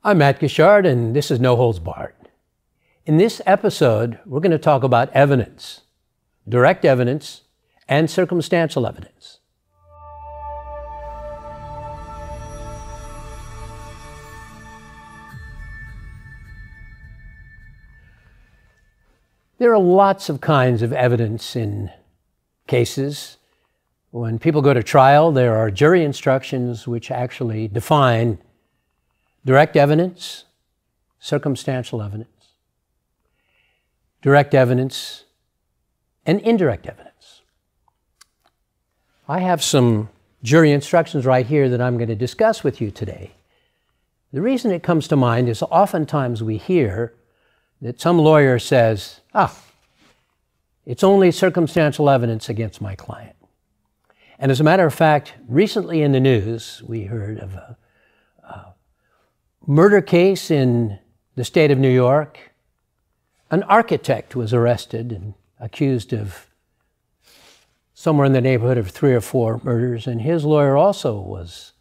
I'm Matt Guichard, and this is No Holds Barred. In this episode, we're going to talk about evidence, direct evidence, and circumstantial evidence. There are lots of kinds of evidence in cases. When people go to trial, there are jury instructions which actually define direct evidence, circumstantial evidence, direct evidence, and indirect evidence. I have some jury instructions right here that I'm going to discuss with you today. The reason it comes to mind is oftentimes we hear that some lawyer says, it's only circumstantial evidence against my client. And as a matter of fact, recently in the news, we heard of a murder case in the state of New York. An architect was arrested and accused of somewhere in the neighborhood of 3 or 4 murders, and his lawyer also was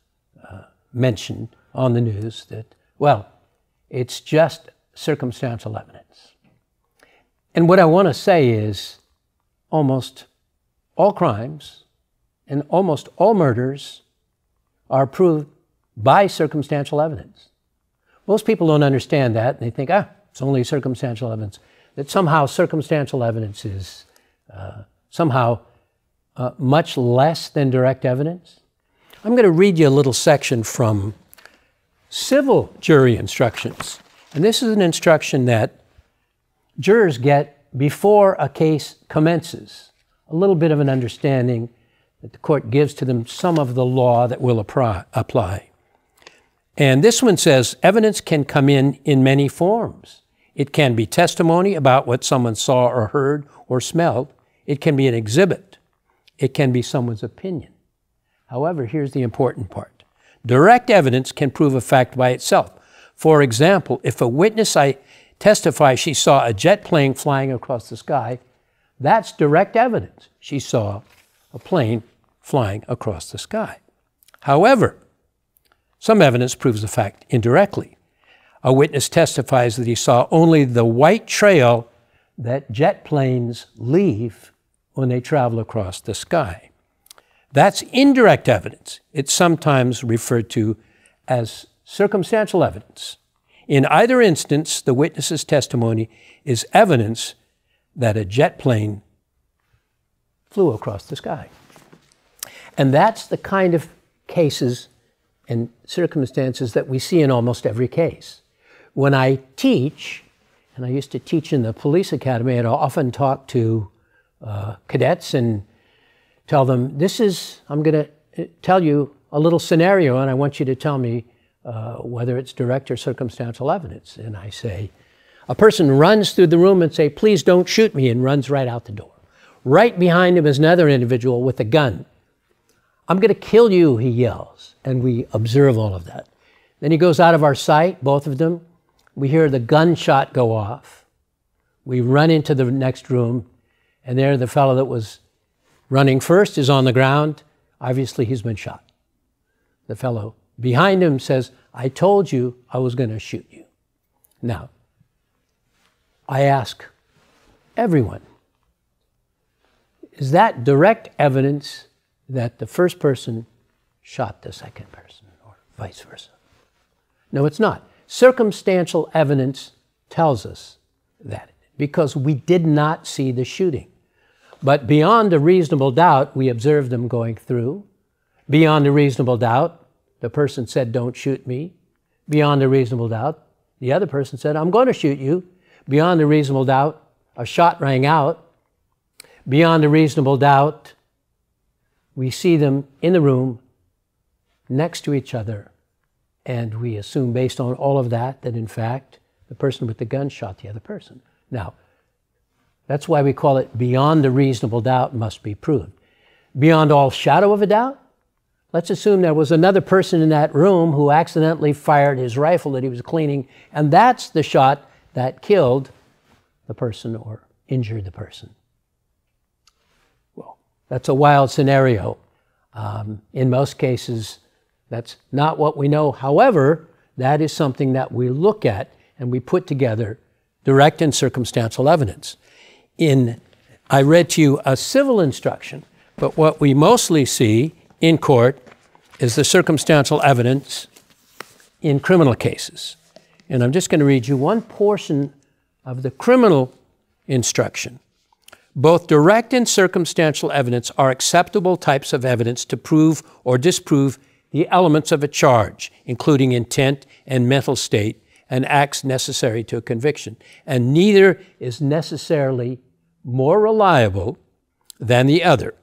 mentioned on the news that, well, it's just circumstantial evidence. And what I want to say is almost all crimes and almost all murders are proved by circumstantial evidence. Most people don't understand that, and they think, it's only circumstantial evidence. That somehow circumstantial evidence is somehow much less than direct evidence. I'm going to read you a little section from civil jury instructions. And this is an instruction that jurors get before a case commences. A little bit of an understanding that the court gives to them some of the law that will apply. And this one says, evidence can come in many forms. It can be testimony about what someone saw or heard or smelled. It can be an exhibit. It can be someone's opinion. However, here's the important part. Direct evidence can prove a fact by itself. For example, if a witness testifies she saw a jet plane flying across the sky, that's direct evidence. She saw a plane flying across the sky. However, some evidence proves the fact indirectly. A witness testifies that he saw only the white trail that jet planes leave when they travel across the sky. That's indirect evidence. It's sometimes referred to as circumstantial evidence. In either instance, the witness's testimony is evidence that a jet plane flew across the sky. And that's the kind of cases and circumstances that we see in almost every case. When I teach, and I used to teach in the police academy, I'd often talk to cadets and tell them, I'm going to tell you a little scenario, and I want you to tell me whether it's direct or circumstantial evidence. And I say, a person runs through the room and say, please don't shoot me, and runs right out the door. Right behind him is another individual with a gun. I'm going to kill you, he yells, and we observe all of that. Then he goes out of our sight, both of them. We hear the gunshot go off. We run into the next room, and there the fellow that was running first is on the ground. Obviously, he's been shot. The fellow behind him says, I told you I was going to shoot you. Now, I ask everyone, is that direct evidence that the first person shot the second person, or vice versa? No, it's not. Circumstantial evidence tells us that, because we did not see the shooting. But beyond a reasonable doubt, we observed them going through. Beyond a reasonable doubt, the person said, don't shoot me. Beyond a reasonable doubt, the other person said, I'm going to shoot you. Beyond a reasonable doubt, a shot rang out. Beyond a reasonable doubt, we see them in the room next to each other, and we assume based on all of that, that in fact, the person with the gun shot the other person. Now, that's why we call it beyond a reasonable doubt must be proved. Beyond all shadow of a doubt, let's assume there was another person in that room who accidentally fired his rifle that he was cleaning, and that's the shot that killed the person or injured the person. Well, that's a wild scenario. In most cases, that's not what we know. However, that is something that we look at and we put together direct and circumstantial evidence. I read to you a civil instruction, but what we mostly see in court is the circumstantial evidence in criminal cases. And I'm just going to read you one portion of the criminal instruction. Both direct and circumstantial evidence are acceptable types of evidence to prove or disprove the elements of a charge, including intent and mental state and acts necessary to a conviction. And neither is necessarily more reliable than the other.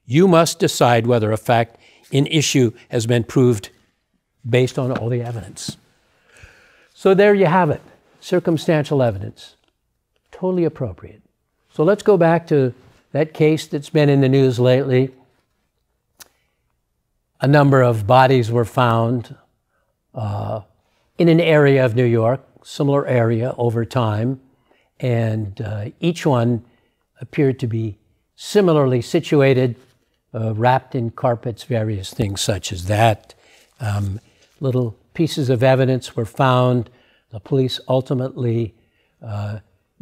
You must decide whether a fact in issue has been proved based on all the evidence. So there you have it, circumstantial evidence, totally appropriate. So let's go back to that case that's been in the news lately. A number of bodies were found in an area of New York, similar area over time, and each one appeared to be similarly situated, wrapped in carpets, various things such as that. Little pieces of evidence were found. The police ultimately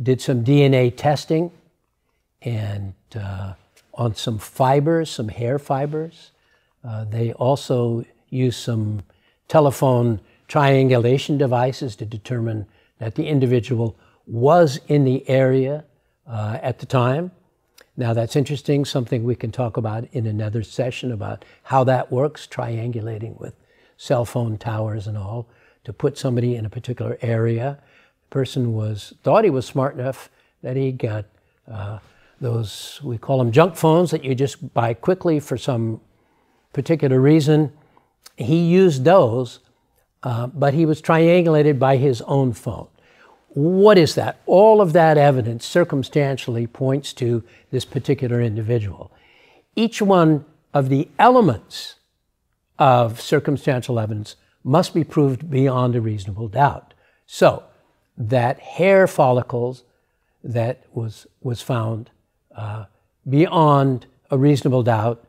did some DNA testing and on some fibers, some hair fibers. They also used some telephone triangulation devices to determine that the individual was in the area at the time. Now that's interesting, something we can talk about in another session about how that works, triangulating with cell phone towers and all, to put somebody in a particular area. The person thought he was smart enough that he got those, we call them junk phones, that you just buy quickly for some particular reason. He used those, but he was triangulated by his own phone. What is that? All of that evidence circumstantially points to this particular individual. Each one of the elements of circumstantial evidence must be proved beyond a reasonable doubt. So that hair follicles that was found beyond a reasonable doubt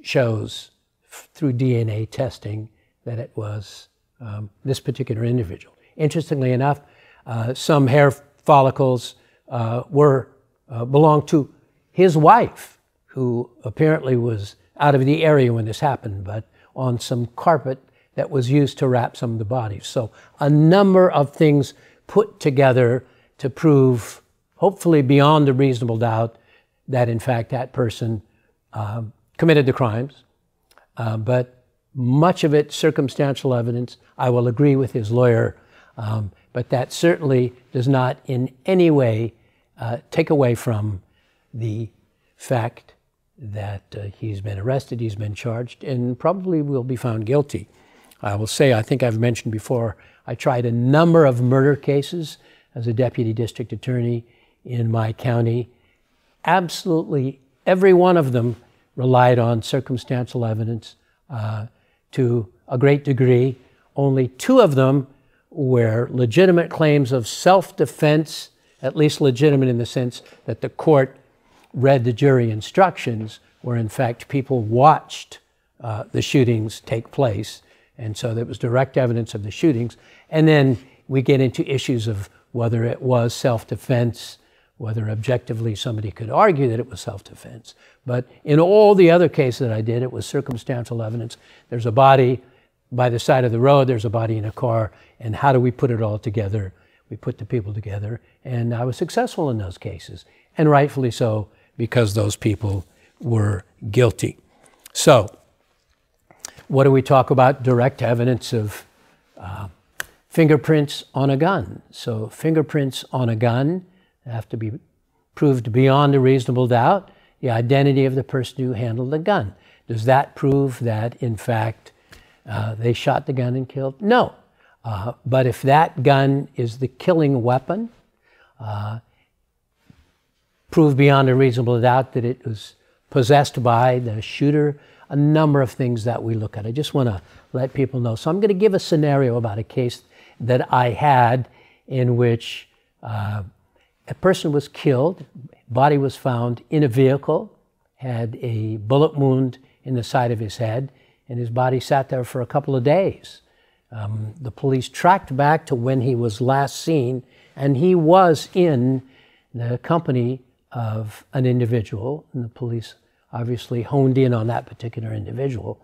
shows through DNA testing that it was this particular individual. Interestingly enough, some hair follicles belonged to his wife, who apparently was out of the area when this happened, but on some carpet that was used to wrap some of the bodies. So a number of things put together to prove, hopefully beyond a reasonable doubt, that in fact that person committed the crimes. But much of it circumstantial evidence. I will agree with his lawyer, but that certainly does not in any way take away from the fact that he's been arrested, he's been charged, and probably will be found guilty. I will say, I think I've mentioned before, I tried a number of murder cases as a deputy district attorney in my county. Absolutely every one of them relied on circumstantial evidence to a great degree. Only 2 of them were legitimate claims of self-defense, at least legitimate in the sense that the court read the jury instructions, where in fact people watched the shootings take place, and so there was direct evidence of the shootings. And then we get into issues of whether it was self-defense, whether objectively somebody could argue that it was self-defense. But in all the other cases that I did, it was circumstantial evidence. There's a body by the side of the road, there's a body in a car, and how do we put it all together? We put the people together, and I was successful in those cases, and rightfully so, because those people were guilty. So, what do we talk about? Direct evidence of fingerprints on a gun. So fingerprints on a gun have to be proved beyond a reasonable doubt, the identity of the person who handled the gun. Does that prove that, in fact, they shot the gun and killed? No. But if that gun is the killing weapon, prove beyond a reasonable doubt that it was possessed by the shooter, a number of things that we look at. I just want to let people know. So I'm going to give a scenario about a case that I had in which a person was killed, body was found in a vehicle, had a bullet wound in the side of his head, and his body sat there for a couple of days. The police tracked back to when he was last seen, and he was in the company of an individual, and the police obviously honed in on that particular individual.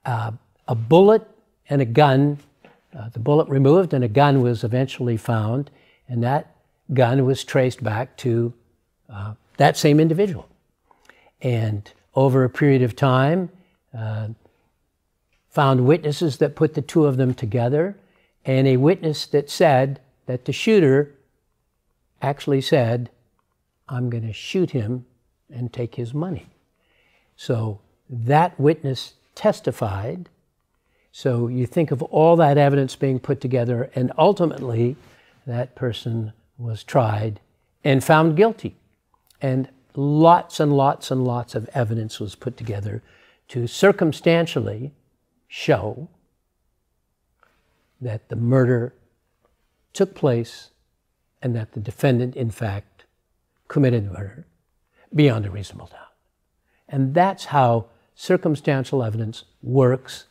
A bullet and a gun, the bullet removed and a gun was eventually found, and that gun was traced back to that same individual. And over a period of time, found witnesses that put the two of them together, and a witness that said that the shooter actually said, "I'm going to shoot him and take his money." So that witness testified. So you think of all that evidence being put together, and ultimately that person was tried and found guilty. And lots and lots and lots of evidence was put together to circumstantially show that the murder took place and that the defendant, in fact, committed murder beyond a reasonable doubt. And that's how circumstantial evidence works,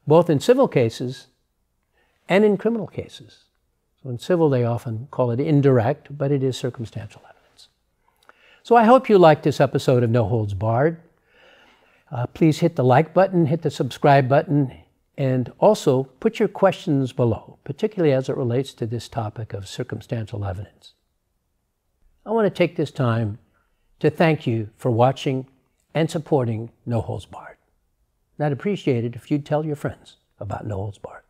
both in civil cases and in criminal cases. So in civil, they often call it indirect, but it is circumstantial evidence. So I hope you liked this episode of No Holds Barred. Please hit the like button, hit the subscribe button, and also put your questions below, particularly as it relates to this topic of circumstantial evidence. I want to take this time to thank you for watching and supporting No Holds Barred. And I'd appreciate it if you'd tell your friends about No Holds Barred.